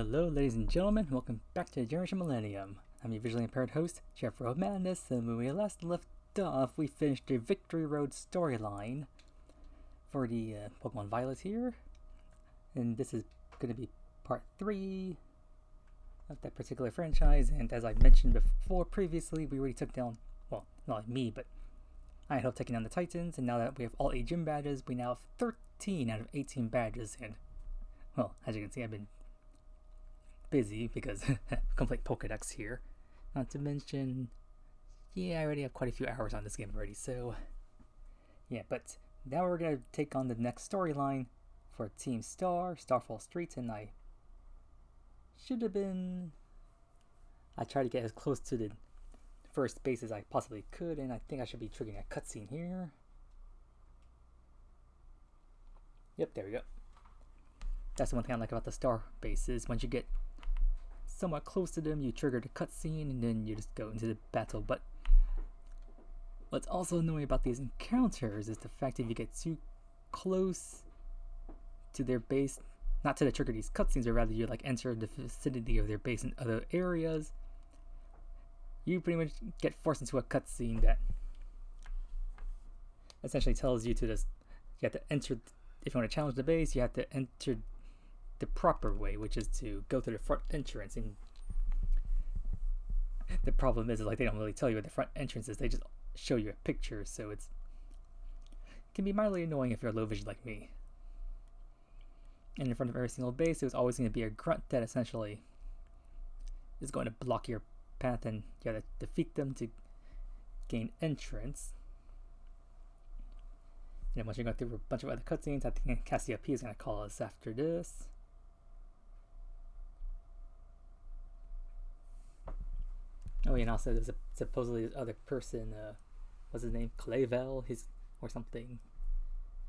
Hello, ladies and gentlemen. Welcome back to Generation Millennium. I'm your visually impaired host, Jeffrey of Madness, and when we last left off, we finished the Victory Road storyline for the Pokemon Violet here. And this is going to be part 3 of that particular franchise. And as I mentioned before previously, we already took down, well, not like me, but I had helped taking down the Titans. And now that we have all 8 gym badges, we now have 13 out of 18 badges. And, well, as you can see, I've been busy because complete Pokedex here. Not to mention, yeah, I already have quite a few hours on this game already, so yeah, but now we're gonna take on the next storyline for Team Star, Starfall Streets, and I tried to get as close to the first base as I possibly could, and I think I should be triggering a cutscene here. Yep, there we go. That's the one thing I like about the Star bases. Once you get somewhat close to them, you trigger the cutscene and then you just go into the battle. But what's also annoying about these encounters is the fact that if you get too close to their base, not to trigger these cutscenes, but rather you like enter the vicinity of their base in other areas, you pretty much get forced into a cutscene that essentially tells you to just, you have to enter, if you want to challenge the base, you have to enter the proper way, which is to go to the front entrance. And the problem is like they don't really tell you what the front entrance is, they just show you a picture, so it can be mildly annoying if you're low vision like me. And in front of every single base, there's always going to be a grunt that essentially is going to block your path, and you have to defeat them to gain entrance. And then once you go through a bunch of other cutscenes, I think Cassiopeia is going to call us after this. Oh, and also there's supposedly this other person, what's his name, Clavel, or something,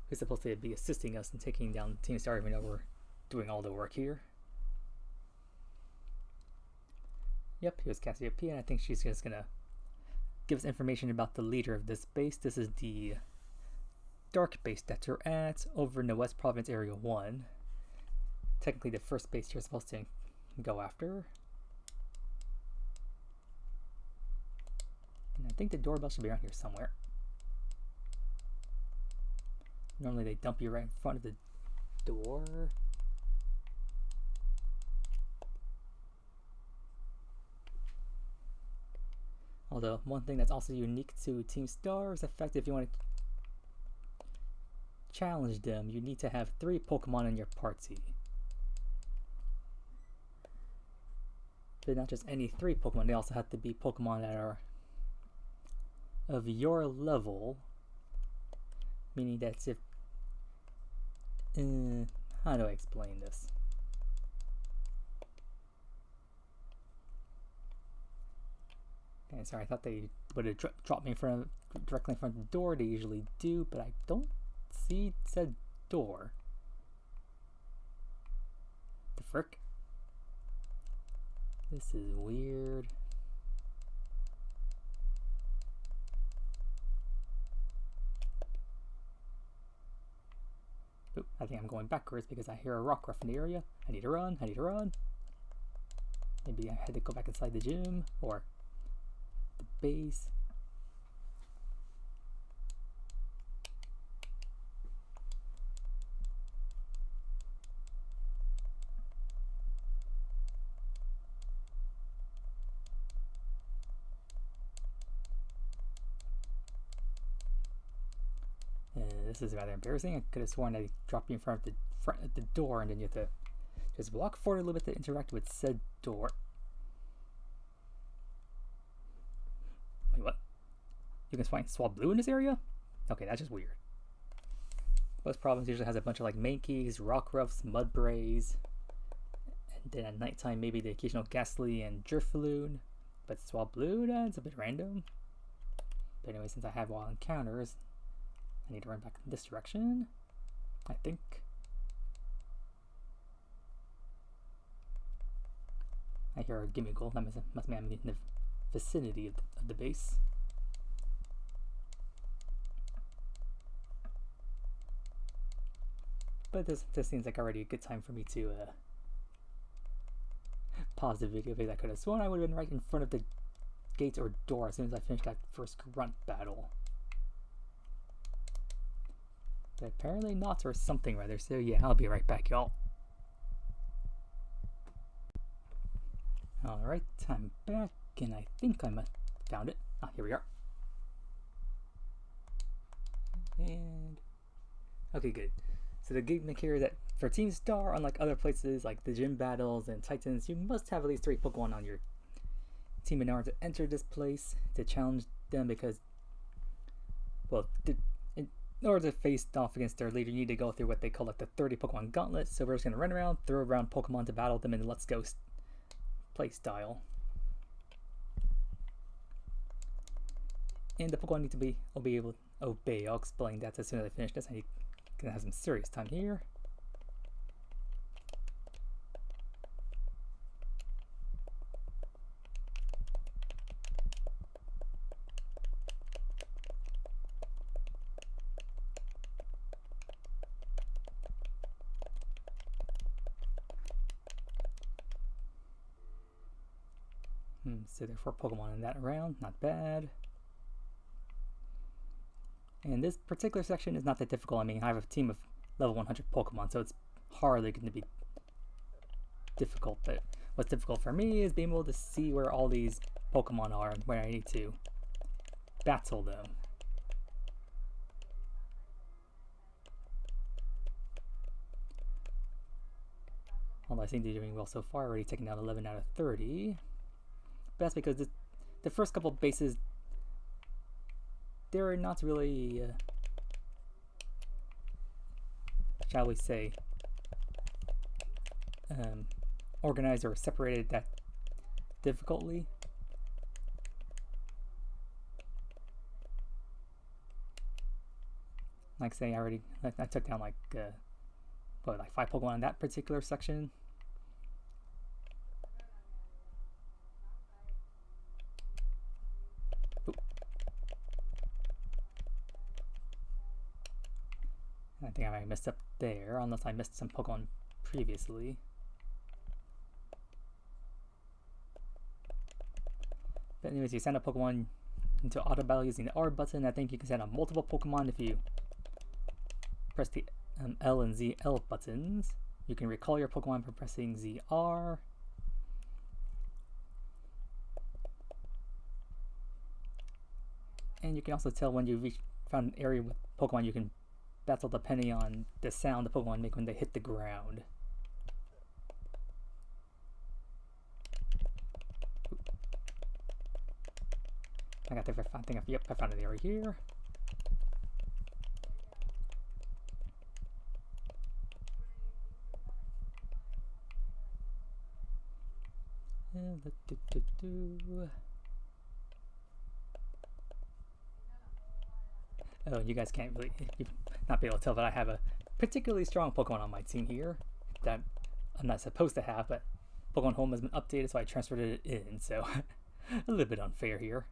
who's supposed to be assisting us in taking down Team Star, even though we're doing all the work here. Yep, here's Cassiopeia, and I think she's just gonna give us information about the leader of this base. This is the Dark base that you're at over in the West Province Area 1. Technically the first base you're supposed to go after. And I think the doorbell should be around here somewhere. Normally they dump you right in front of the door. Although one thing that's also unique to Team Star is the fact that if you want to challenge them, you need to have 3 Pokemon in your party. But not just any 3 Pokemon, they also have to be Pokemon that are of your level, meaning that if how do I explain this? Okay, sorry, I thought they would have dropped me directly in front of the door. They usually do, but I don't see said door. The frick? This is weird. Oop, I think I'm going backwards because I hear a rock ruff in the area. I need to run, I need to run. Maybe I had to go back inside the gym or the base. This is rather embarrassing. I could have sworn I dropped you in front of the door, and then you have to just walk forward a little bit to interact with said door. Wait, what? You can find Swablu in this area? Okay, that's just weird. Most province usually has a bunch of like Mankeys, Rockruffs, Mudbrays, and then at nighttime maybe the occasional Ghastly and Drifloon. But Swablu, that's a bit random. But anyway, since I have wild encounters, I need to run back in this direction, I think. I hear a Gimmighoul. That must be in the vicinity of the base. But this seems like already a good time for me to pause the video because I could have sworn I would have been right in front of the gates or door as soon as I finished that first grunt battle. But apparently not, or something rather, so yeah, I'll be right back, y'all. Alright, I'm back, and I think I found it. Ah, here we are. And okay, good. So the gimmick here is that for Team Star, unlike other places like the gym battles and Titans, you must have at least 3 Pokemon on your team in order to enter this place to challenge them because, well, in order to face off against their leader, you need to go through what they call like the 30 Pokemon Gauntlet. So we're just going to run around, throw around Pokemon to battle them in Let's Go play style. And the Pokemon need to be able to obey. I'll explain that as soon as I finish this. I can have some serious time here. So there are 4 Pokemon in that round, not bad. And this particular section is not that difficult. I mean, I have a team of level 100 Pokemon, so it's hardly going to be difficult. But what's difficult for me is being able to see where all these Pokemon are and where I need to battle them. Although I seem to be doing well so far, already taking out 11 out of 30. But that's because the first couple bases, they're not really, shall we say, organized or separated that difficultly. Like say I took down like, like 5 Pokemon in that particular section. I think I might have messed up there, unless I missed some Pokemon previously. But anyways, you send a Pokemon into auto battle using the R button. I think you can send out multiple Pokemon if you press the L and ZL buttons. You can recall your Pokemon by pressing ZR. And you can also tell when you found an area with Pokemon you can battle depending on the sound the Pokemon make when they hit the ground. I found an area here. Oh, you guys can't really not be able to tell, but I have a particularly strong Pokemon on my team here that I'm not supposed to have, but Pokemon Home has been updated, so I transferred it in, so a little bit unfair here.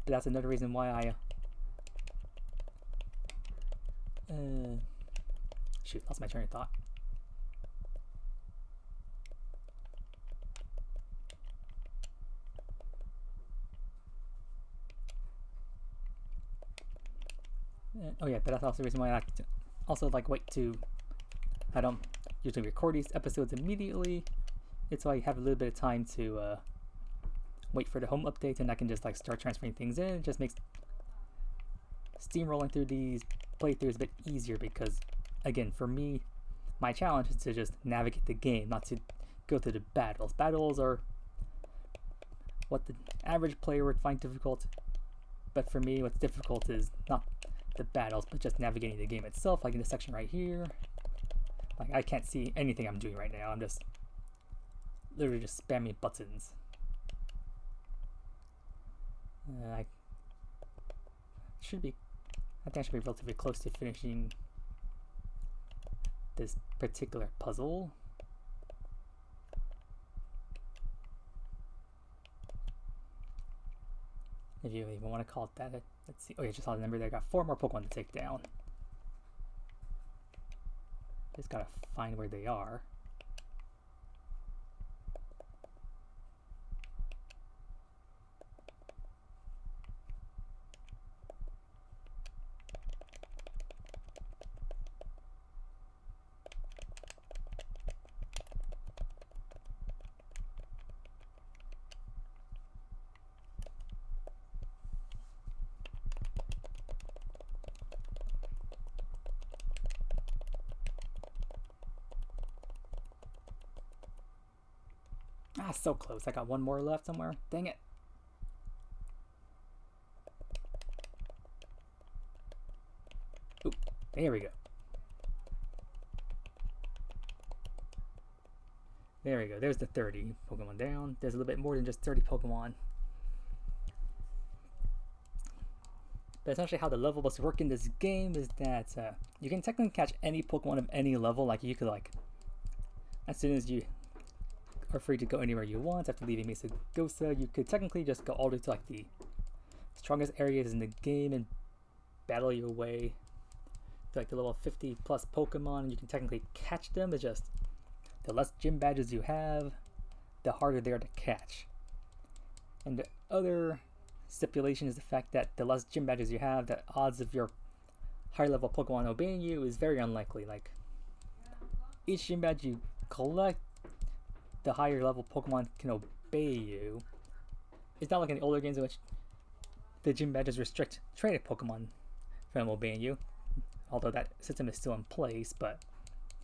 But that's another reason why I shoot, lost my train of thought. Oh yeah, but that's also the reason why I I don't usually record these episodes immediately. It's why I have a little bit of time to wait for the home update, and I can just like start transferring things in. It just makes steamrolling through these playthroughs a bit easier because, again, for me, my challenge is to just navigate the game, not to go through the battles. Battles are what the average player would find difficult, but for me, what's difficult is not the battles, but just navigating the game itself. Like in this section right here, like I can't see anything I'm doing right now. I'm just literally just spamming buttons. I think I should be relatively close to finishing this particular puzzle. If you even want to call it that. Let's see. Oh yeah, just saw the number there. Got 4 more Pokemon to take down. Just gotta find where they are. Ah, so close. I got one more left somewhere. Dang it. Oop, there we go. There we go. There's the 30 Pokemon down. There's a little bit more than just 30 Pokemon. But essentially how the levels work in this game is that you can technically catch any Pokemon of any level. Like you could as soon as you are free to go anywhere you want after leaving Mesa Gosa, you could technically just go all the way to the strongest areas in the game and battle your way to the level 50 plus Pokemon. And you can technically catch them. It's just the less gym badges you have, the harder they are to catch. And the other stipulation is the fact that the less gym badges you have, the odds of your higher level Pokemon obeying you is very unlikely. Each gym badge you collect, the higher level Pokemon can obey you. It's not like in the older games in which the gym badges restrict traded Pokemon from obeying you, although that system is still in place, but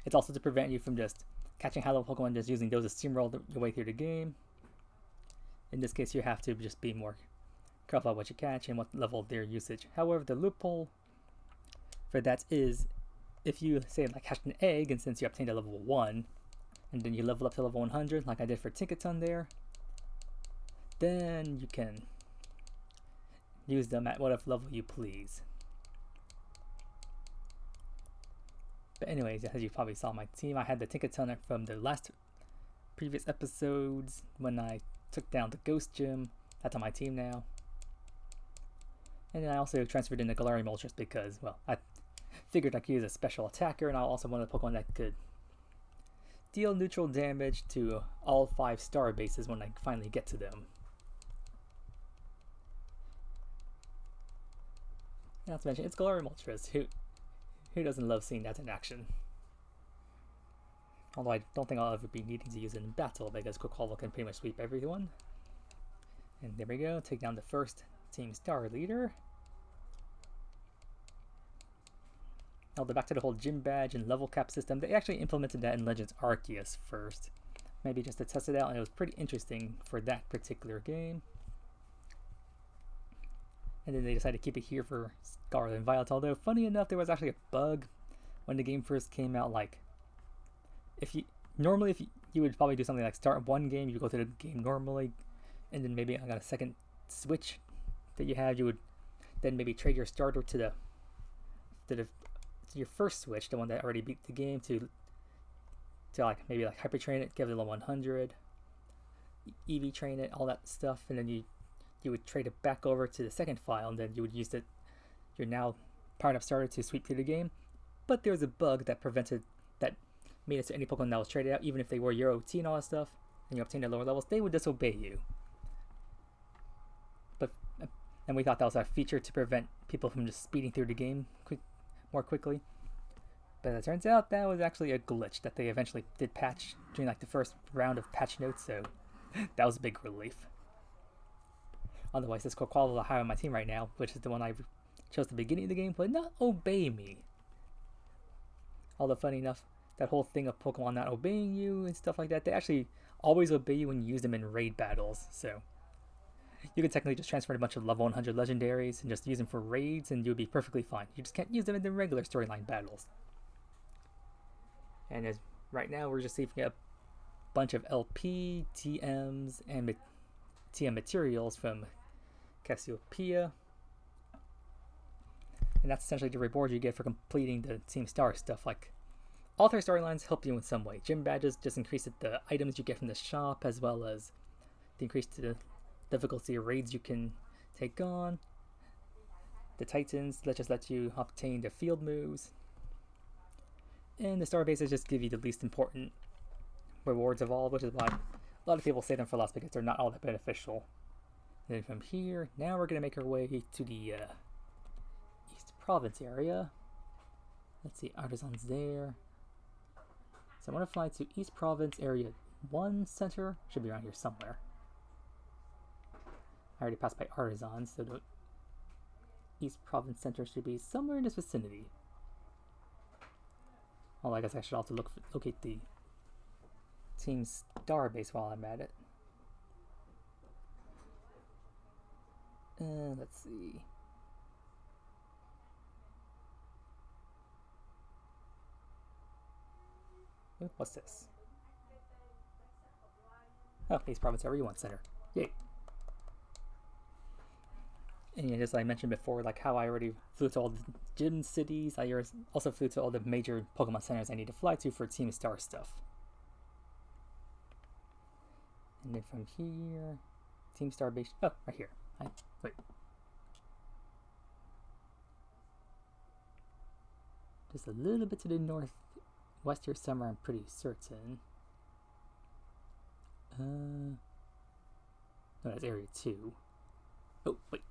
it's also to prevent you from just catching high level Pokemon, just using those to steamroll your way through the game. In this case, you have to just be more careful about what you catch and what level of their usage. However, the loophole for that is if you say hatched an egg, and since you obtained a level 1 and then you level up to level 100 like I did for Tinkaton there, then you can use them at whatever level you please. But anyways, as you probably saw my team, I had the Tinkaton from the last previous episodes when I took down the Ghost Gym. That's on my team now. And then I also transferred in the Galarian Moltres because, well, I figured I could use a special attacker, and I also wanted a Pokemon that could deal neutral damage to all 5 star bases when I finally get to them. Not to mention, it's Galarian Moltres. Who doesn't love seeing that in action? Although I don't think I'll ever be needing to use it in battle because Quaquaval can pretty much sweep everyone. And there we go, take down the first Team Star leader. Now back to the whole gym badge and level cap system. They actually implemented that in Legends Arceus first. Maybe just to test it out, and it was pretty interesting for that particular game. And then they decided to keep it here for Scarlet and Violet, although funny enough, there was actually a bug when the game first came out. If you would probably do something like start one game, you go to the game normally, and then maybe on a second switch that you have, you would then maybe trade your starter to your first switch, the one that already beat the game, to maybe hyper train it, give it a level 100, EV train it, all that stuff, and then you would trade it back over to the second file, and then you would use your now powered up starter to sweep through the game. But there was a bug that made it so any Pokemon that was traded out, even if they were your OT and all that stuff, and you obtained at lower levels, they would disobey you. And we thought that was a feature to prevent people from just speeding through the game more quickly. But it turns out that was actually a glitch that they eventually did patch during the first round of patch notes, so that was a big relief. Otherwise, this Quaquaval I have on my team right now, which is the one I chose at the beginning of the game, would not obey me. Although funny enough, that whole thing of Pokemon not obeying you and stuff like that, they actually always obey you when you use them in raid battles, so you could technically just transfer a bunch of level 100 legendaries and just use them for raids, and you'll be perfectly fine. You just can't use them in the regular storyline battles. And as right now, we're just receiving a bunch of LP, TMs, and TM materials from Cassiopeia. And that's essentially the reward you get for completing the Team Star stuff. All 3 storylines help you in some way. Gym badges just increase the items you get from the shop, as well as the increase to the difficulty of raids you can take on. The Titans just let you obtain the field moves. And the star bases just give you the least important rewards of all, which is why a lot of people say them for last because they're not all that beneficial. And then from here, now we're going to make our way to the East Province area. Let's see, Artisan's there. So I'm going to fly to East Province Area 1 Center. Should be around here somewhere. I already passed by Artisans, so the East Province Center should be somewhere in this vicinity. Well, I guess I should also locate the Team Star base while I'm at it. let's see. Ooh, what's this? Oh, East Province Area 1 Center. Yay! And just like I mentioned before, like how I already flew to all the gym cities, I also flew to all the major Pokemon centers I need to fly to for Team Star stuff. And then from here, Team Star base. Oh, right here. Wait. Just a little bit to the northwest here somewhere, I'm pretty certain. No, that's Area 2. Oh, wait.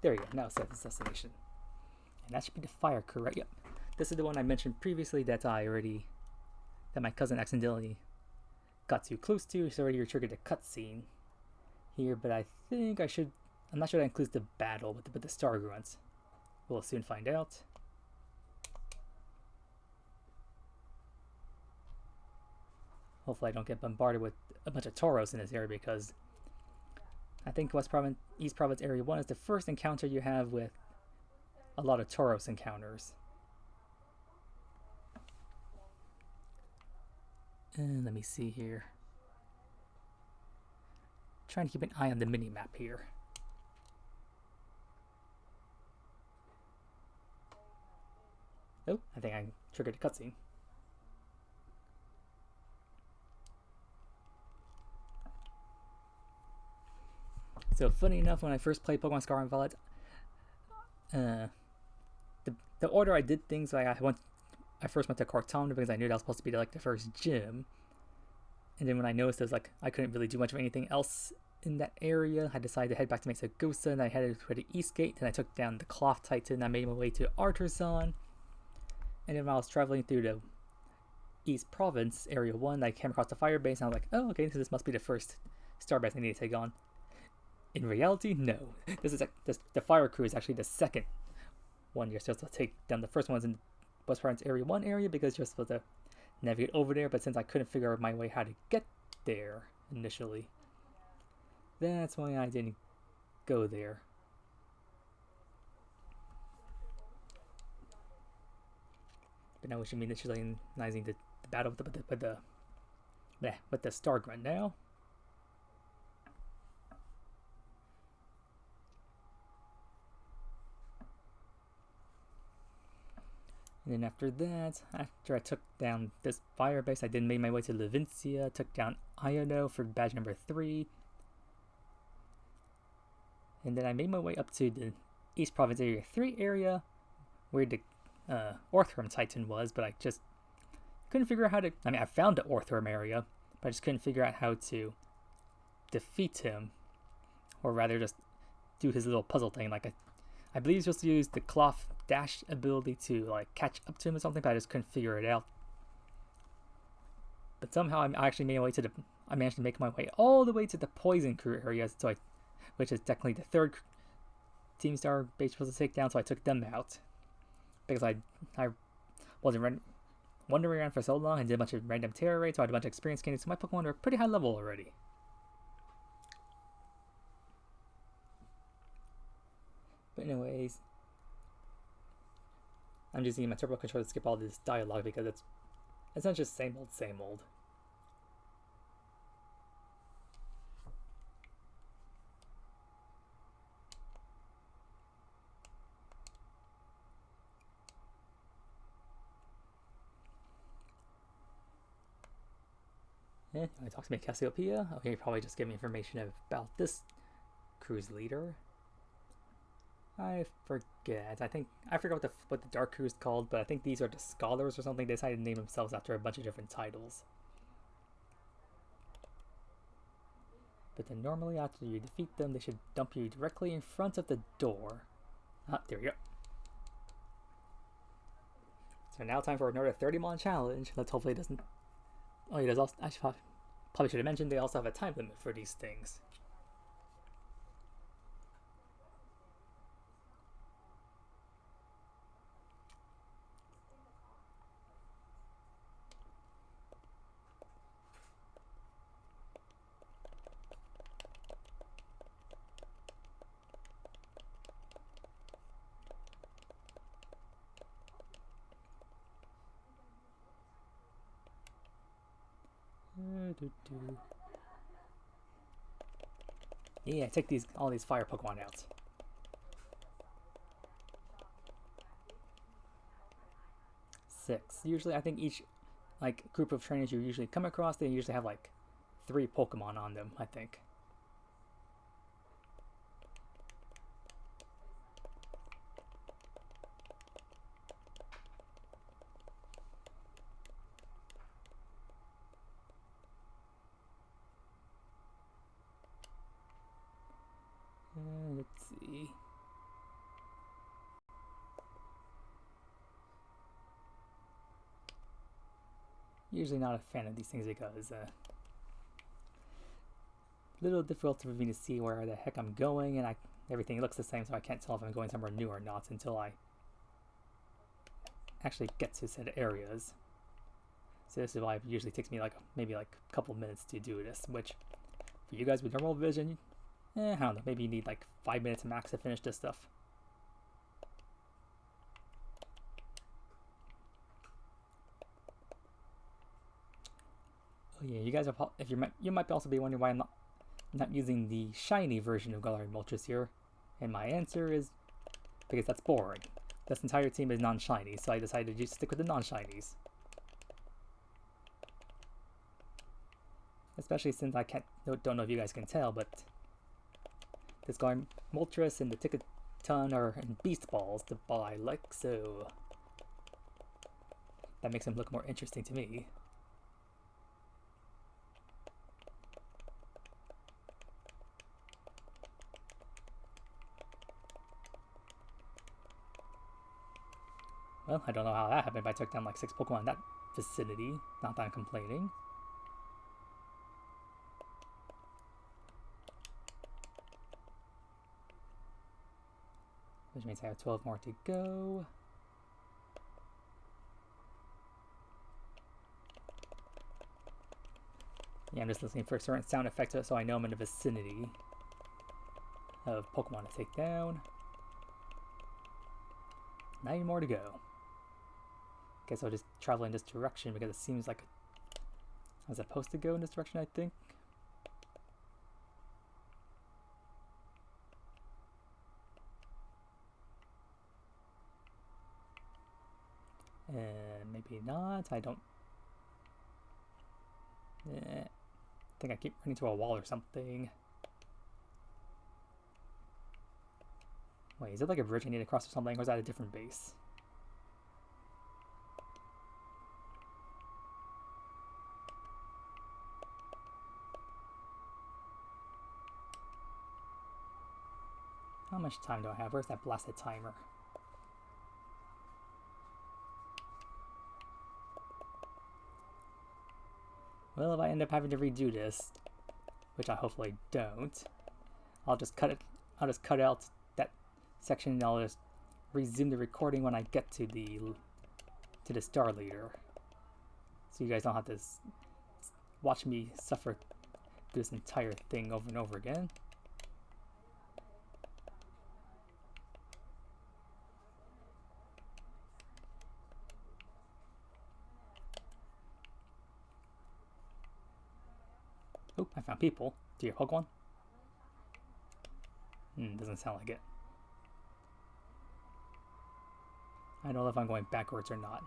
There you go, now it says the destination. And that should be the fire crew, right? Yep. This is the one I mentioned previously that my cousin accidentally got too close to, so already triggered a cutscene here, but I think I'm not sure that includes the battle with the Star Grunts. We'll soon find out. Hopefully I don't get bombarded with a bunch of Tauros in this area, because I think East Province Area 1 is the first encounter you have with a lot of Tauros encounters. And let me see here. Trying to keep an eye on the mini-map here. Oh, I think I triggered a cutscene. So funny enough, when I first played Pokemon Scarlet and Violet, the order I did things, like I first went to Cortana because I knew that was supposed to be like the first gym, and then when I noticed it was like I couldn't really do much of anything else in that area, I decided to head back to Mesa Gosa, and I headed to the East Gate, and I took down the Cloth Titan, and I made my way to Artisan, and then when I was traveling through the East Province Area 1, I came across the fire base, and I was like, oh, okay, so this must be the first star base I need to take on. In reality, no. The fire crew is actually the second one you're supposed to take down. The first one's in West Province Area 1 area because you're supposed to navigate over there, but since I couldn't figure out my way how to get there initially, that's why I didn't go there. But now we should be initializing the battle with the Star Grunt now. And then after that, after I took down this fire base, I then made my way to Levincia, took down Iono for badge number 3. And then I made my way up to the East Province Area 3 area, where the Orthworm Titan was, but I just couldn't figure out how to... I mean, I found the Orthworm area, but I just couldn't figure out how to defeat him. Or rather, just do his little puzzle thing. Like, I believe he's supposed to use the Cloth Dash ability to like catch up to him or something, but I just couldn't figure it out. But somehow I actually made my way to I managed to make my way all the way to the Poison Crew area, which is technically the third Team Star base supposed to take down, so I took them out. Because I wasn't wandering around for so long and did a bunch of random terror raids, so I had a bunch of experience gaining, so my Pokemon were pretty high level already. But anyways, I'm just using my turbo controller to skip all this dialogue because it's not just same old, same old. I talked to me Cassiopeia. Okay, he probably just gave me information about this crew's leader. I forget. I forgot what the Dark Crew is called, but I think these are the Scholars or something. They decided to name themselves after a bunch of different titles. But then normally after you defeat them, they should dump you directly in front of the door. Ah, there we go. So now time for another 30-mon challenge. Let's hopefully it doesn't... Oh, yeah, there's also... I probably should have mentioned they also have a time limit for these things. Yeah, take all these fire Pokemon out. Six. Usually, I think each like group of trainers you usually come across, they usually have like 3 Pokemon on them, I think. Let's see. Usually not a fan of these things because a little difficult for me to see where the heck I'm going, and everything looks the same, so I can't tell if I'm going somewhere new or not until I actually get to said areas. So this is why it usually takes me like maybe like a couple minutes to do this, which for you guys with normal vision, I don't know, maybe you need like 5 minutes max to finish this stuff. Oh yeah, you guys are, if you might also be wondering why I'm not using the shiny version of Galarian Moltres here, and my answer is because that's boring. This entire team is non-shiny, so I decided to just stick with the non-shinies. Especially since I don't know if you guys can tell, but this Galarian Moltres and the Tickaton are in Beast Balls, the ball I like, so that makes them look more interesting to me. Well, I don't know how that happened, but I took down like 6 Pokemon in that vicinity. Not that I'm complaining. Which means I have 12 more to go. Yeah, I'm just listening for certain sound effects so I know I'm in the vicinity of Pokemon to take down. 9 more to go. Guess I'll just travel in this direction because it seems like I'm supposed to go in this direction, I think. Maybe not. I don't. I think I keep running into a wall or something. Wait, is it like a bridge I need to cross or something, or is that a different base? How much time do I have? Where's that blasted timer? Well, if I end up having to redo this, which I hopefully don't, I'll just cut out that section and I'll just resume the recording when I get to the star leader. So you guys don't have to watch me suffer through this entire thing over and over again. Oh, I found people. Do you hook one? Doesn't sound like it. I don't know if I'm going backwards or not.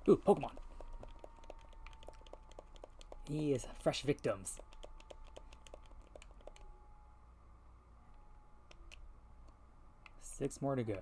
Ooh, Pokemon. He is fresh victims. Six more to go.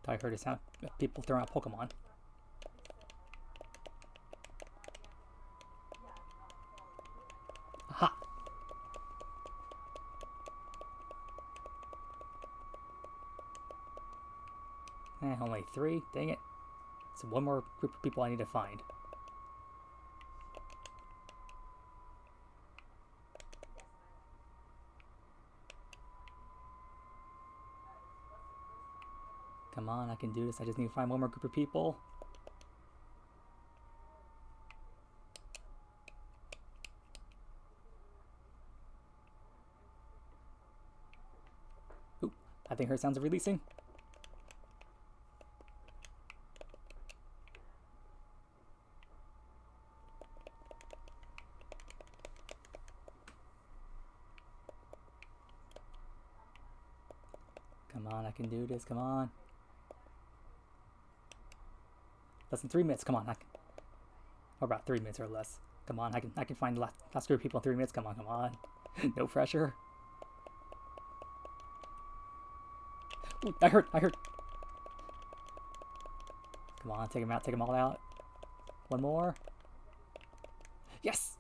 I heard a sound of people throwing out Pokemon. Only 3? Dang it. So one more group of people I need to find. Come on, I can do this. I just need to find one more group of people. Ooh, I think her sounds are releasing. Come on, I can do this. Come on. Less than 3 minutes. Come on, or about 3 minutes or less. Come on, I can find the last group of people in 3 minutes. Come on, come on. No pressure. Ooh, I heard. Come on, take them all out. One more. Yes!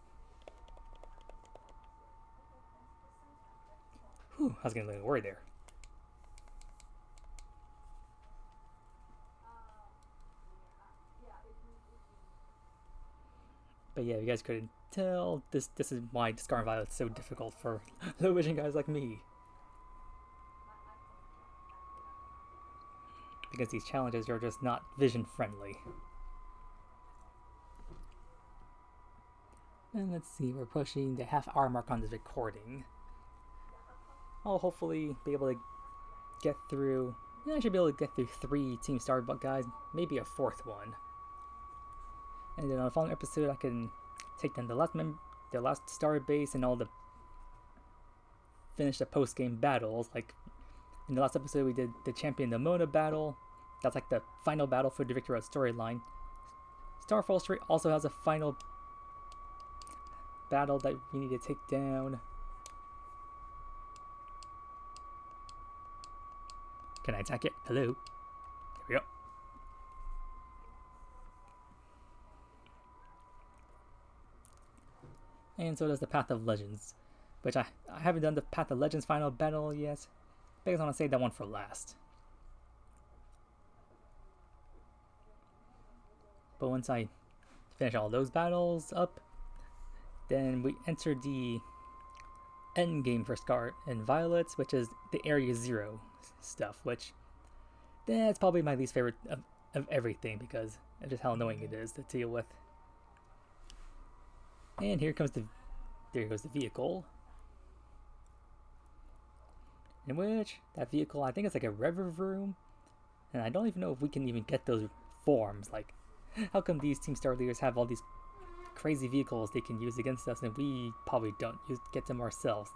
Whew, I was getting a little worried there. But yeah, if you guys couldn't tell, this is why Scarlet Violet's so difficult for low vision guys like me. Because these challenges are just not vision friendly. And let's see, we're pushing the half-hour mark on this recording. I'll hopefully be able to get through... Yeah, I should be able to get through 3 Team Star guys, maybe a 4th one. And then on the following episode, I can take down the last star base and all the... finish the post-game battles. Like, in the last episode, we did the Champion Nimona battle. That's like the final battle for the Victory Road storyline. Starfall Street also has a final battle that we need to take down. Can I attack it? Hello? There we go. And so does the Path of Legends, which I haven't done the Path of Legends final battle yet, because I want to save that one for last. But once I finish all those battles up, then we enter the end game for Scarlet and Violet, which is the Area Zero stuff, which that's probably my least favorite of everything because of just how annoying it is to deal with. And there goes the vehicle. In which, that vehicle, I think it's like a river room, and I don't even know if we can even get those forms. Like, how come these Team Star leaders have all these crazy vehicles they can use against us and we probably don't get them ourselves?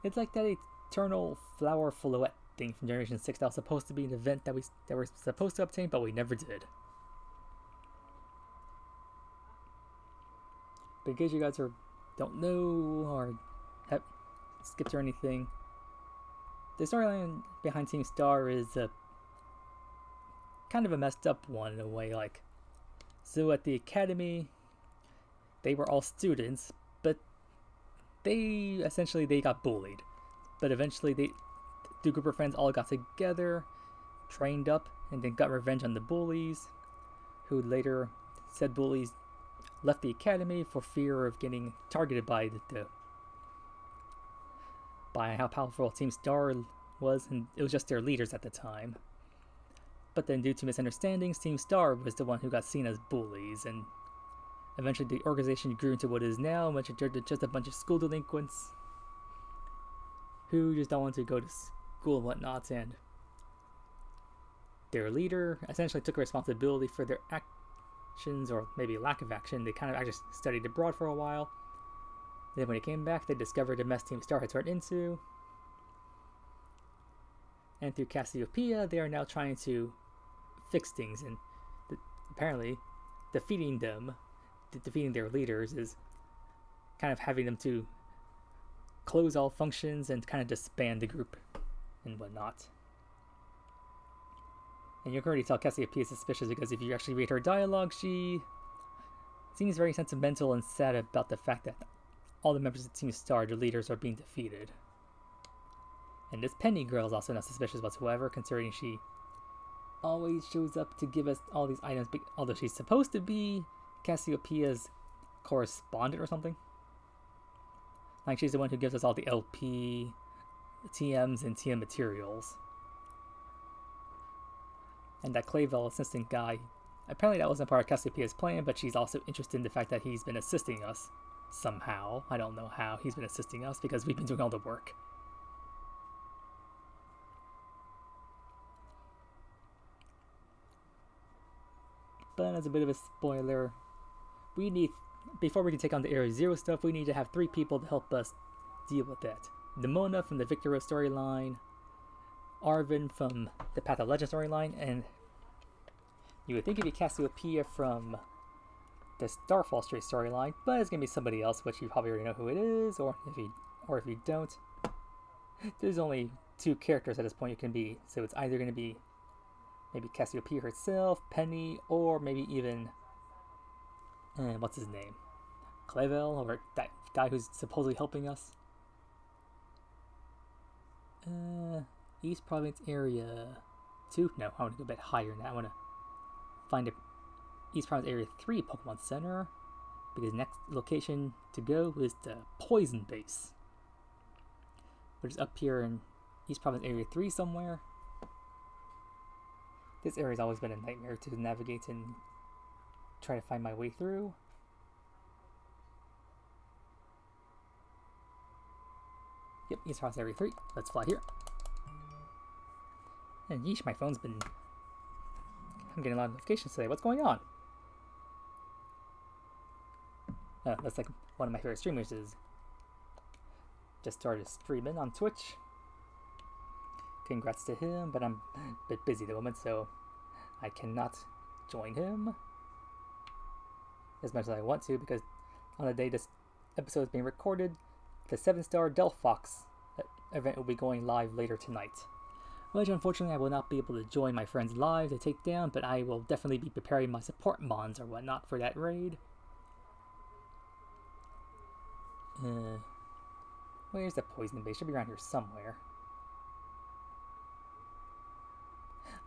It's like that Eternal Flower Floette thing from Generation 6 that was supposed to be an event that we're supposed to obtain, but we never did. But in case you guys don't know or have skipped or anything, the storyline behind Team Star is kind of a messed up one in a way. Like, so at the academy, they were all students, but they got bullied. But eventually, the group of friends all got together, trained up, and then got revenge on the bullies, who later said bullies left the academy for fear of getting targeted by by how powerful Team Star was, and it was just their leaders at the time. But then, due to misunderstandings, Team Star was the one who got seen as bullies, and eventually the organization grew into what it is now, which is just a bunch of school delinquents who just don't want to go to school and whatnot, and their leader essentially took responsibility for their actions, or maybe lack of action. They kind of just studied abroad for a while. Then when they came back, they discovered the mess Team Star had turned into. And through Cassiopeia, they are now trying to fix things, and apparently defeating their leaders is kind of having them to close all functions and kind of disband the group and whatnot. And you can already tell Cassiopeia is suspicious because if you actually read her dialogue, she seems very sentimental and sad about the fact that all the members of Team Star, the leaders, are being defeated. And this Penny girl is also not suspicious whatsoever, considering she always shows up to give us all these items, although she's supposed to be Cassiopeia's correspondent or something. Like, she's the one who gives us all the LP, TMs, and TM materials. And that Clavel assistant guy, apparently that wasn't part of Cassiopeia's plan, but she's also interested in the fact that he's been assisting us somehow. I don't know how he's been assisting us, because we've been doing all the work. But as a bit of a spoiler, we need, before we can take on the Area Zero stuff, we need to have 3 people to help us deal with that. Nimona from the Victor Road storyline, Arvin from the Path of Legend storyline, and you would think it'd be Cassiopeia from the Starfall Street storyline, but it's gonna be somebody else, which you probably already know who it is, or if you don't, there's only 2 characters at this point you can be, so it's either gonna be maybe Cassiopeia herself, Penny, or maybe even what's his name, Clavel, or that guy who's supposedly helping us. East Province Area 2? No, I want to go a bit higher than that. I want to find a East Province Area 3 Pokemon Center, because next location to go is the Poison Base, which is up here in East Province Area 3 somewhere. This area's always been a nightmare to navigate and try to find my way through. Yep, East Province Area 3. Let's fly here. And yeesh, my phone's been... I'm getting a lot of notifications today. What's going on? That's like one of my favorite streamers is just started streaming on Twitch. Congrats to him, but I'm a bit busy at the moment, so I cannot join him as much as I want to, because on the day this episode is being recorded, the 7-star Delphox event will be going live later tonight, which unfortunately I will not be able to join my friends live to take down, but I will definitely be preparing my support mons or whatnot for that raid. Where's the Poison Base? Should be around here somewhere.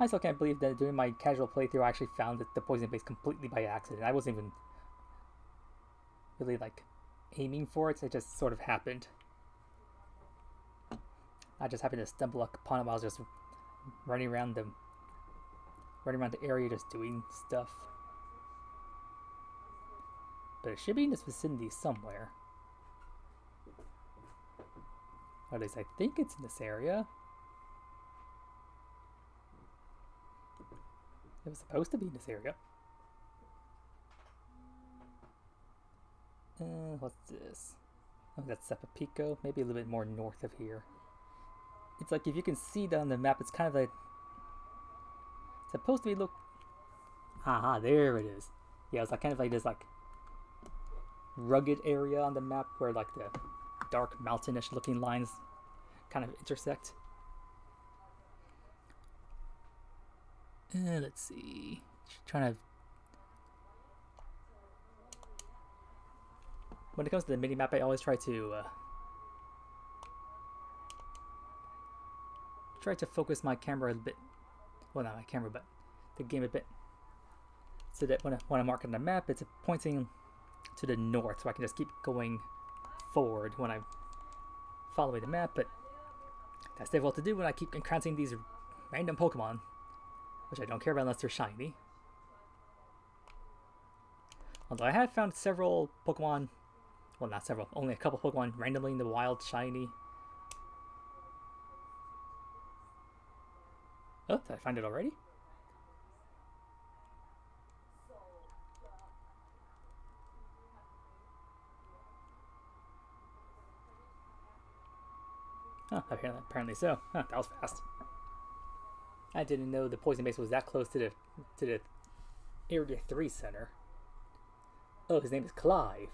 I still can't believe that during my casual playthrough I actually found the Poison Base completely by accident. I wasn't even really like aiming for it, it just sort of happened. I just happened to stumble upon it while I was just running around the area just doing stuff. But it should be in this vicinity somewhere. Or at least I think it's in this area. It was supposed to be in this area. What's this? Oh, that's Sepapico. Maybe a little bit more north of here. It's like if you can see that on the map, it's kind of like supposed to be Aha, there it is. Yeah, it's like kind of like this like rugged area on the map where like the dark mountainish looking lines kind of intersect. Let's see. Trying to. When it comes to the mini map, I always try to focus my camera a bit. Well, not my camera, but the game a bit, so that when I'm marking the map, it's pointing to the north, so I can just keep going forward when I'm following the map. But that's difficult to do when I keep encountering these random Pokemon, which I don't care about unless they're shiny. Although I have found several Pokemon, well, not several, only a couple Pokemon randomly in the wild shiny. Oh, did I find it already? Oh, apparently so. Huh, that was fast. I didn't know the Poison Base was that close to the Area 3 center. Oh, his name is Clive.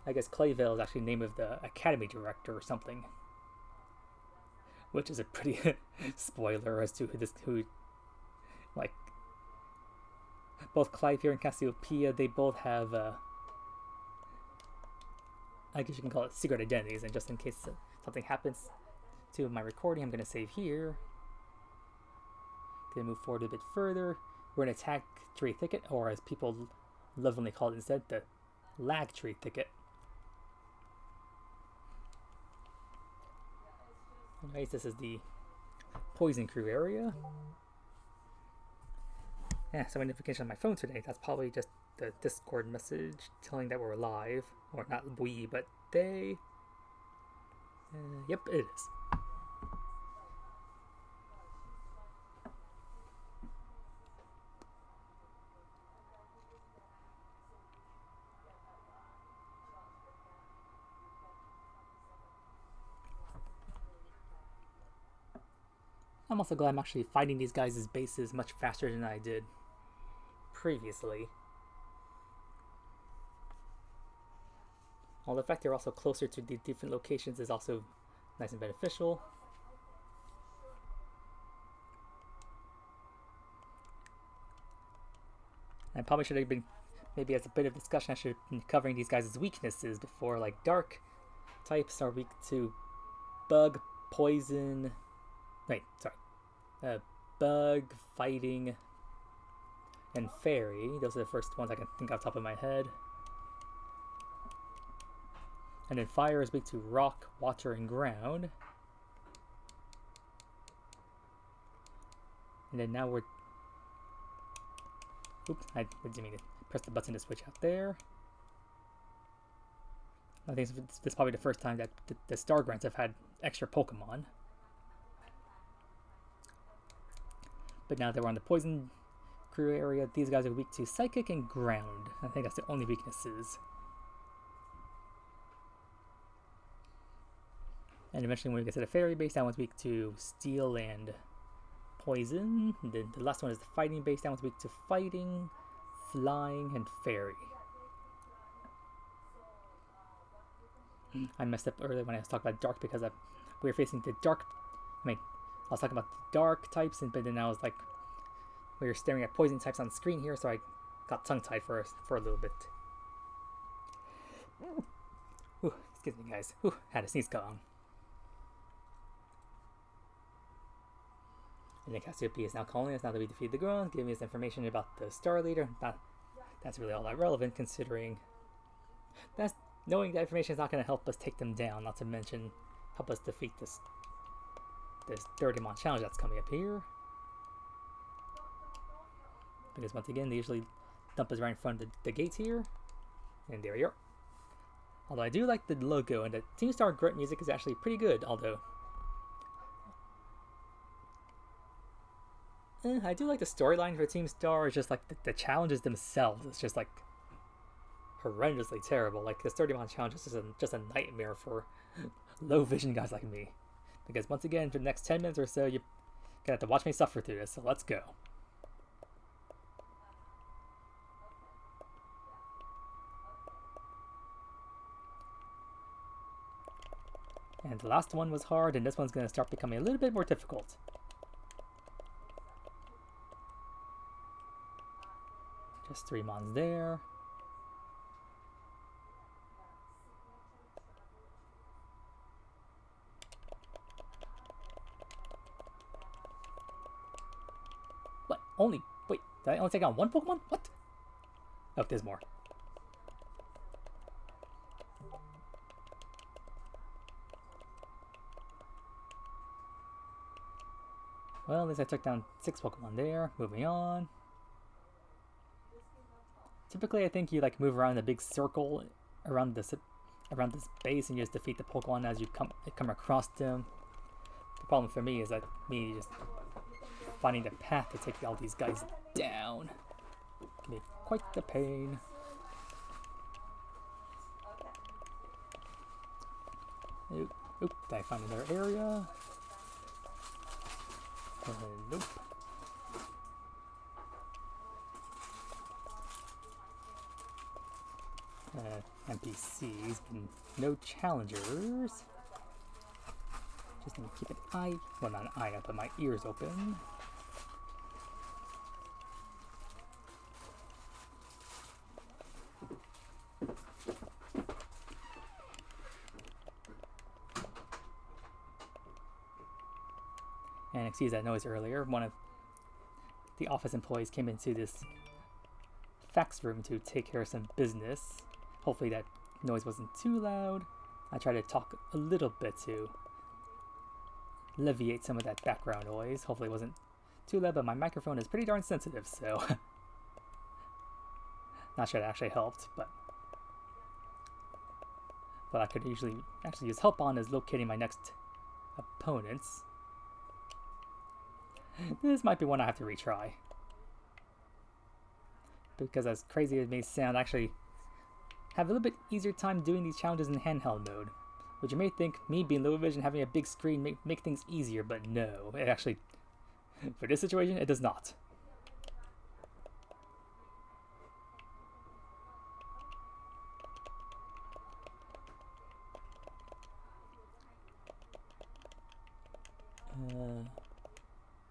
I guess Clayville is actually the name of the academy director or something. Which is a pretty spoiler as to who like both Clive here and Cassiopeia, they both have I guess you can call it secret identities, and just in case something happens 2 of my recording, I'm going to save here. Going to move forward a bit further. We're going to attack tree thicket, or as people lovingly call it instead, the lag tree thicket. Anyways, this is the poison crew area. Yeah, so my notification on my phone today, that's probably just the Discord message telling that we're live. Or not we, but they. Yep, it is. I'm also glad I'm actually fighting these guys' bases much faster than I did previously. Well, the fact they're also closer to the different locations is also nice and beneficial. I probably should have been, maybe as a bit of discussion, I should have been covering these guys' weaknesses before, like dark types are weak to bug, poison, bug, fighting, and fairy. Those are the first ones I can think off the top of my head. And then fire is weak to rock, water, and ground. And then now we're... Oops, I didn't mean to press the button to switch out there. I think this is probably the first time that the Star Grants have had extra Pokemon. But now that we're on the poison crew area, these guys are weak to psychic and ground. I think that's the only weaknesses. And eventually when we get to the fairy base, that one's weak to steel and poison. And then the last one is the fighting base, that one's weak to fighting, flying, and fairy. I messed up earlier when I was talking about dark because we were facing the dark, I was talking about the dark types, but then I was like, we were staring at poison types on the screen here, so I got tongue-tied for a little bit. Ooh, excuse me guys, ooh, had a sneeze go on. And then Cassiopeia is now calling us now that we defeat the Grunts, giving us information about the Star Leader. That's really all that relevant, considering knowing that information is not going to help us take them down, not to mention help us defeat this 30-mon challenge that's coming up here. Because once again, they usually dump us right in front of the gates here. And there we are. Although I do like the logo, and the Team Star Grunt music is actually pretty good, although... I do like the storyline for Team Star. It's just like the challenges themselves. It's just like horrendously terrible. Like the 30-mon challenge is just a nightmare for low vision guys like me. Because once again, for the next 10 minutes or so, you're gonna have to watch me suffer through this. So let's go. And the last one was hard, and this one's gonna start becoming a little bit more difficult. Just 3 mons there. What? Wait, did I only take on 1 Pokemon? What? Oh, there's more. Well, at least I took down 6 Pokemon there. Moving on. Typically, I think you like move around a big circle around this base, and you just defeat the Pokemon as you come across them. The problem for me is that me just finding the path to take all these guys down can be quite the pain. Oop, did I find another area? Nope. NPCs, and no challengers. Just need to keep an eye, well not an eye out, but my ears open. And excuse that noise earlier. One of the office employees came into this fax room to take care of some business. Hopefully that noise wasn't too loud. I tried to talk a little bit to alleviate some of that background noise. Hopefully it wasn't too loud, but my microphone is pretty darn sensitive, so not sure that actually helped, but what I could usually actually use help on is locating my next opponents. This might be one I have to retry, because as crazy as it may sound, I actually have a little bit easier time doing these challenges in handheld mode, which you may think me being low vision, having a big screen make things easier, but no, it actually, for this situation, it does not.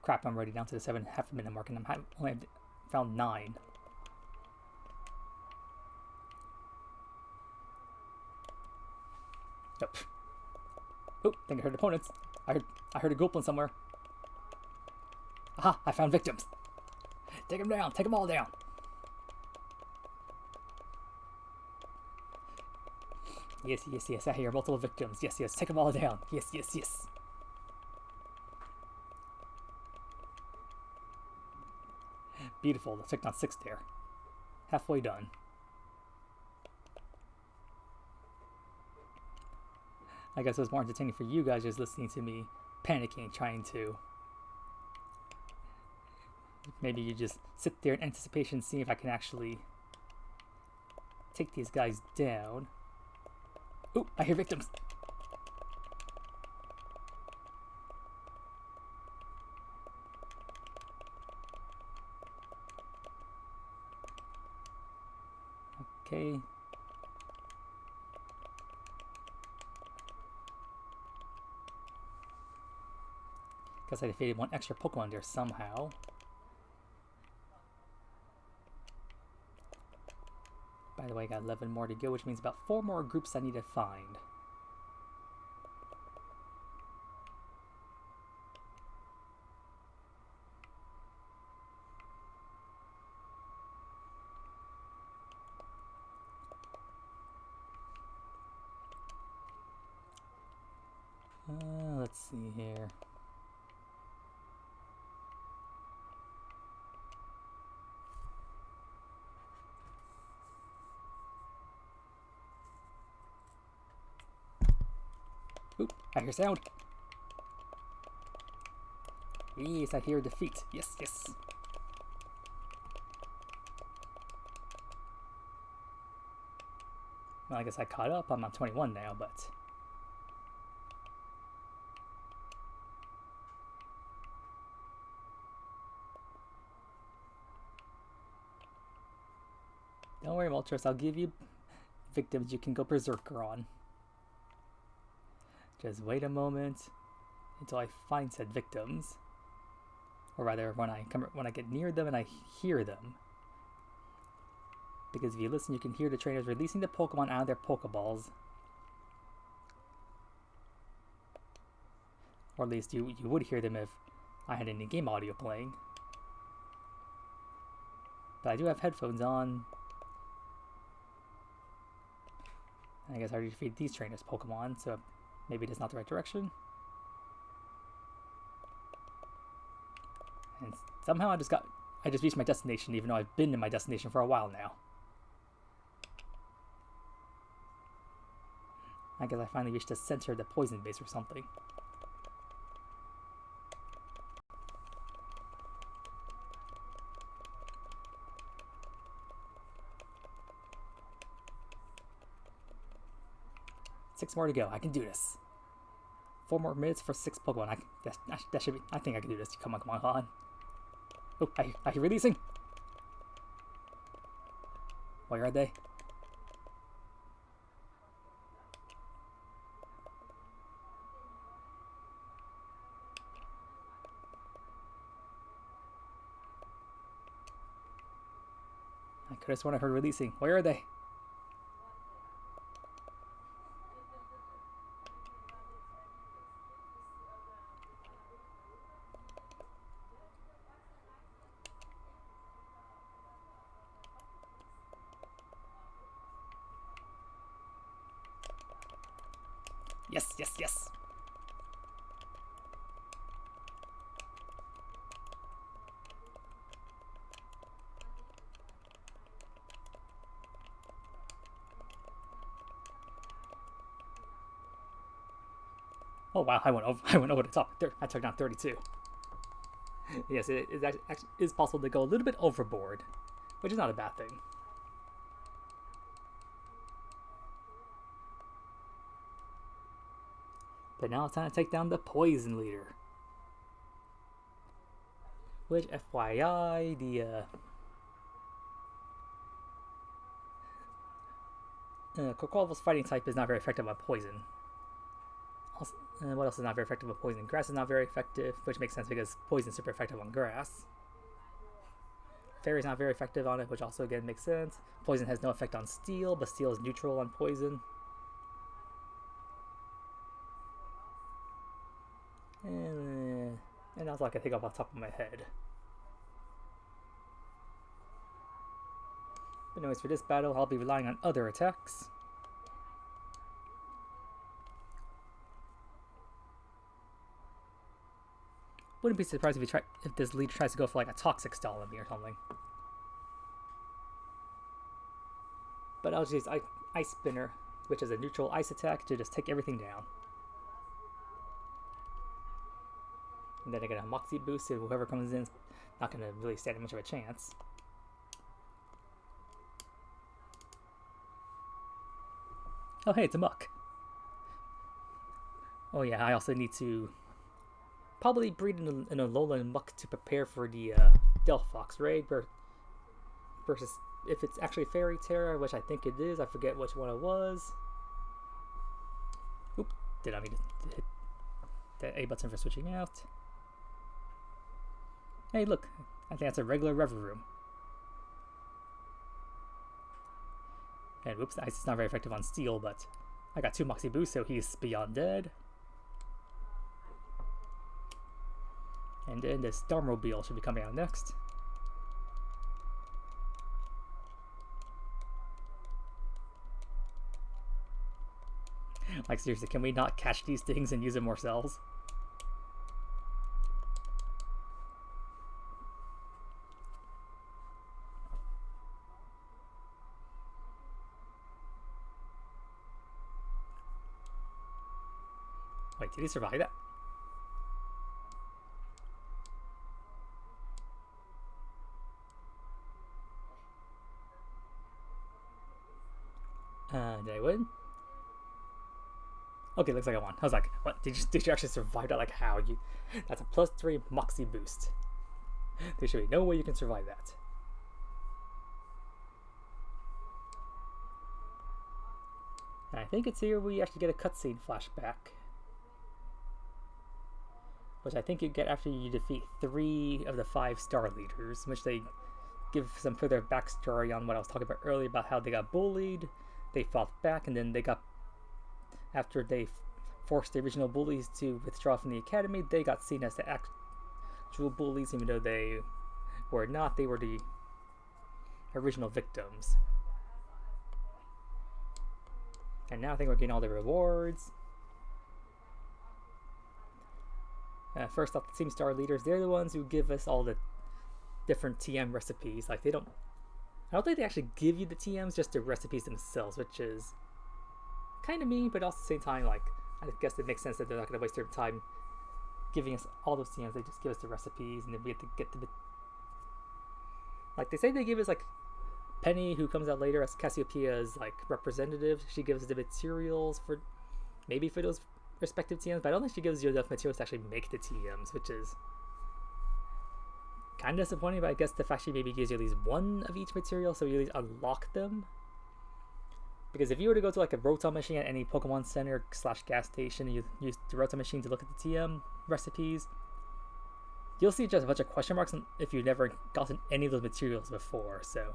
Crap, I'm already down to the 7.5 minute mark, and I'm only found 9. Nope. Oh, I think I heard opponents. I heard a goblin somewhere. Aha, I found victims. Take them down, take them all down. Yes, yes, yes, I hear multiple victims. Yes, yes, take them all down. Yes, yes, yes. Beautiful, I took down 6 there. Halfway done. I guess it was more entertaining for you guys just listening to me panicking, trying to... Maybe you just sit there in anticipation, see if I can actually take these guys down. Ooh, I hear victims! Okay. Guess I defeated one extra Pokemon there somehow. By the way, I got 11 more to go, which means about 4 more groups I need to find. Let's see here. Oop, I hear sound. Yes, I hear defeat. Yes, yes. Well, I guess I caught up. I'm on 21 now, but... Don't worry, Moltres, I'll give you victims you can go berserker on. Just wait a moment until I find said victims. Or rather, when I get near them and I hear them. Because if you listen, you can hear the trainers releasing the Pokemon out of their Pokeballs. Or at least you would hear them if I had any game audio playing. But I do have headphones on. And I guess I already defeated these trainers' Pokemon, so maybe it's not the right direction. And somehow I just reached my destination, even though I've been in my destination for a while now. I guess I finally reached the center of the poison base or something. Six more to go. I can do this. 4 more minutes for 6 Pokemon. That should be. I think I can do this. Come on, come on, come on. Oh, I hear releasing. Where are they? I could have sworn I heard releasing. Where are they? Yes, yes, yes. Oh wow, I went over the top. I took down 32. Yes, it actually is possible to go a little bit overboard, which is not a bad thing. But now it's time to take down the poison leader. Which, FYI, the Corcova's fighting type is not very effective on poison. Also, what else is not very effective on poison? Grass is not very effective, which makes sense because poison is super effective on grass. Fairy's not very effective on it, which also again makes sense. Poison has no effect on steel, but steel is neutral on poison. And that's all I can think of off the top of my head. But anyways, for this battle, I'll be relying on other attacks. Wouldn't be surprised if this leader tries to go for like a toxic style on me or something. But I'll just use Ice Spinner, which is a neutral ice attack, to just take everything down. And then I get a Moxie boost, so whoever comes in is not going to really stand much of a chance. Oh hey, it's a Muck. Oh yeah, I also need to probably breed in a Alolan Muck to prepare for the Delphox raid, versus if it's actually Fairy Terra, which I think it is. I forget which one it was. Oop, did I mean to hit the A button for switching out? Hey look, I think that's a regular Revavroom. And whoops, the ice is not very effective on steel, but I got 2 Moxie boosts, so he's beyond dead. And then the Starmobile should be coming out next. Like seriously, can we not catch these things and use them ourselves? Wait, did he survive that? Did I win? Okay, looks like I won. I was like, what? Did you actually survive that? Like how? That's a +3 Moxie boost. There should be no way you can survive that. And I think it's here we actually get a cutscene flashback, which I think you get after you defeat 3 of the 5 star leaders, which they give some further backstory on what I was talking about earlier about how they got bullied, they fought back, and then they got, after they forced the original bullies to withdraw from the academy, they got seen as the actual bullies, even though they were not. They were the original victims. And now I think we're getting all the rewards. First off, the Team Star leaders, they're the ones who give us all the different TM recipes. Like I don't think they actually give you the TMs, just the recipes themselves, which is kind of mean, but also at the same time, like, I guess it makes sense that they're not going to waste their time giving us all those TMs. They just give us the recipes, and then we have to get the... Like, they say they give us, like, Penny, who comes out later as Cassiopeia's, like, representative. She gives the materials for... maybe for those respective TMs, but I don't think she gives you enough materials to actually make the TMs, which is kind of disappointing, but I guess the fact she maybe gives you at least one of each material, so you at least unlock them. Because if you were to go to like a Rotom machine at any Pokemon Center / gas station, and you use the Rotom machine to look at the TM recipes, you'll see just a bunch of question marks if you've never gotten any of those materials before. So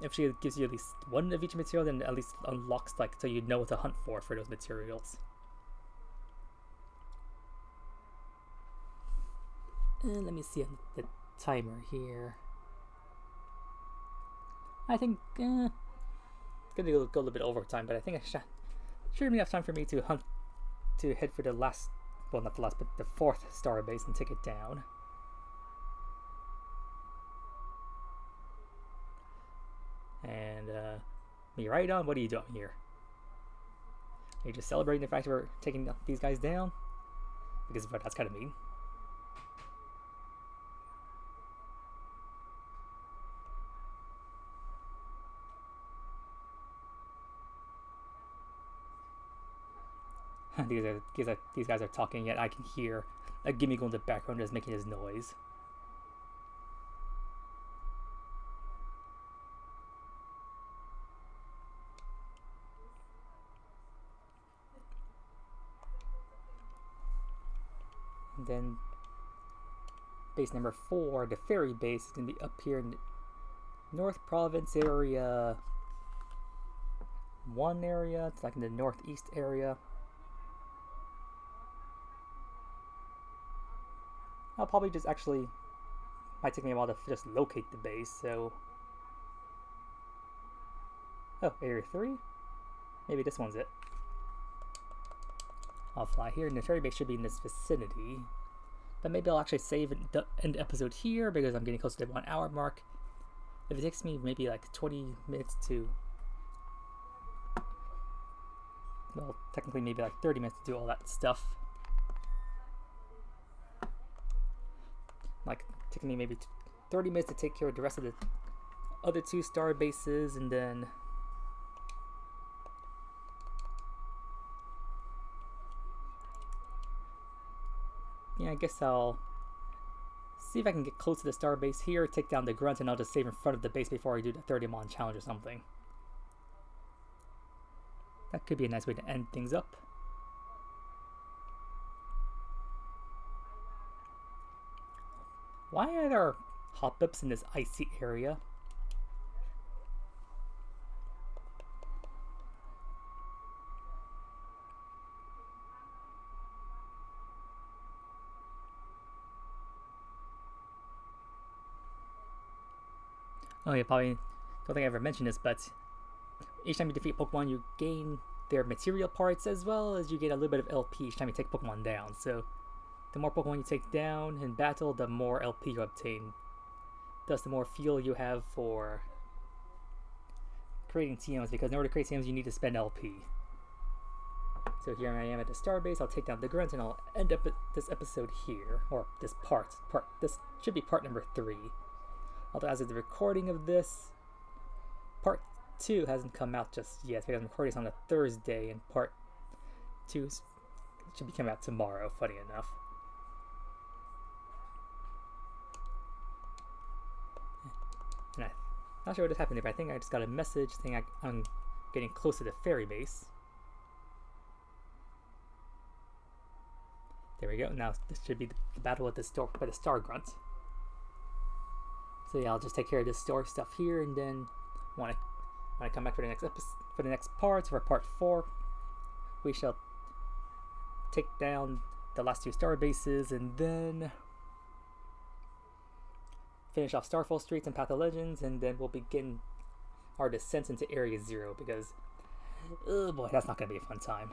if she gives you at least one of each material, then at least unlocks, like, so you know what to hunt for those materials. And let me see the timer here. I think gonna go a little bit over time, but I think I should have enough time for me to hunt to head for the last, well, not the last, but the 4th star base and take it down. And Miraidon, what are you doing here? Are you just celebrating the fact that we're taking these guys down? Because that's kind of mean. These guys are talking, yet I can hear a Gimmighoul in the background just making his noise. And then base number 4, the ferry base, is going to be up here in the North Province area 1 area. It's like in the northeast area. I'll probably just actually, might take me a while to just locate the base, so. Oh, area 3? Maybe this one's it. I'll fly here, and the ferry base should be in this vicinity. But maybe I'll actually save and end the episode here because I'm getting close to the 1 hour mark. If it takes me maybe like 20 minutes to, well, technically maybe like 30 minutes to do all that stuff. Like, taking me maybe 30 minutes to take care of the rest of the other 2 star bases, and then yeah, I guess I'll see if I can get close to the star base here, take down the grunt, and I'll just save in front of the base before I do the 30-mon challenge or something. That could be a nice way to end things up. Why are there hop-ups in this icy area? Oh yeah, probably don't think I ever mentioned this, but each time you defeat Pokemon, you gain their material parts as well as you get a little bit of LP each time you take Pokemon down. So the more Pokemon you take down in battle, the more LP you obtain. Thus, the more fuel you have for creating TMs, because in order to create TMs, you need to spend LP. So here I am at the starbase. I'll take down the grunt, and I'll end up at this episode here, or this part. This should be part number 3. Although as of the recording of this, part 2 hasn't come out just yet because I'm recording this on a Thursday, and part 2 should be coming out tomorrow, funny enough. And I'm not sure what just happened there, but I think I just got a message saying I'm getting close to the ferry base. There we go. Now this should be the battle with the star grunt. So yeah, I'll just take care of this story stuff here, and then when I come back for the next episode, for the next part, for part 4, we shall take down the last 2 star bases, and then finish off Starfall Streets and Path of Legends, and then we'll begin our descent into Area 0, because oh boy, that's not gonna be a fun time.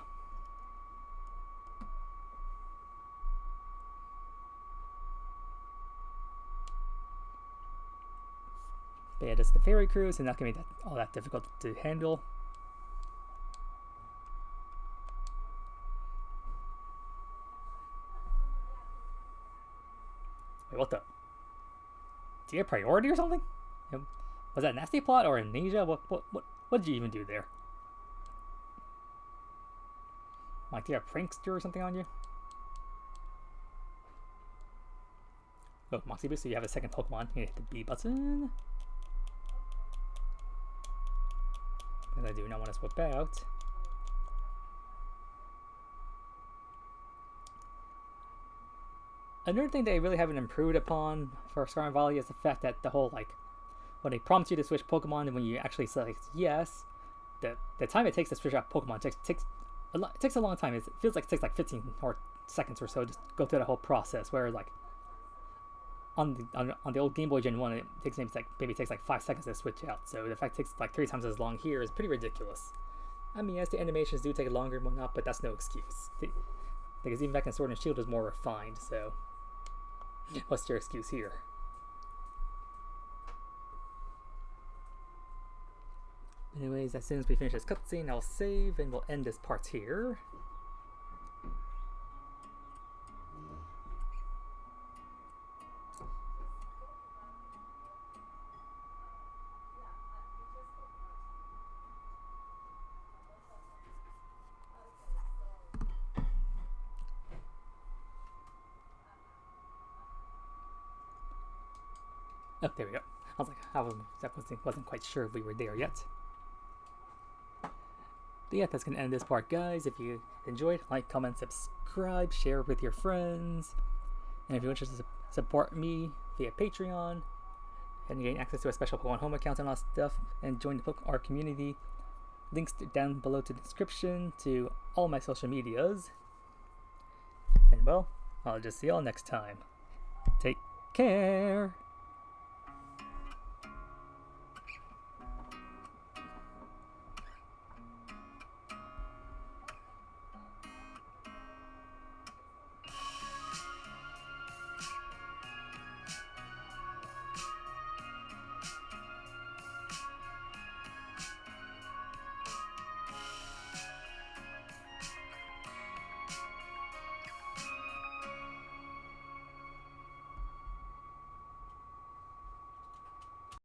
But yeah, just the ferry cruise, and not gonna be all that difficult to handle. Wait, what the? Do you have priority or something? Was that a nasty plot or amnesia? What did you even do there? Like, do you have a prankster or something on you? Oh, Moxie Boost, so you have a second Pokemon. You hit the B button. And I do not want to swap out. Another thing they really haven't improved upon for Scarlet Valley is the fact that the whole, like, when they prompt you to switch Pokemon and when you actually select yes, the time it takes to switch out Pokemon takes a long time. It feels like it takes like 15 or seconds or so just go through the whole process, where like on the old Game Boy Gen 1 it takes maybe takes like 5 seconds to switch out. So the fact it takes like 3 times as long here is pretty ridiculous. I mean, yes, the animations do take longer and whatnot, but that's no excuse. Because even back in Sword and Shield was more refined, so what's your excuse here? Anyways, as soon as we finish this cutscene, I'll save and we'll end this part here. Oh, there we go. I was like, wasn't quite sure if we were there yet. But yeah, that's going to end this part, guys. If you enjoyed, like, comment, subscribe, share with your friends. And if you're interested to support me via Patreon, and gain access to a special Pokemon home account and all that stuff, and join the Pokemon community, links down below to the description to all my social medias. And well, I'll just see y'all next time. Take care!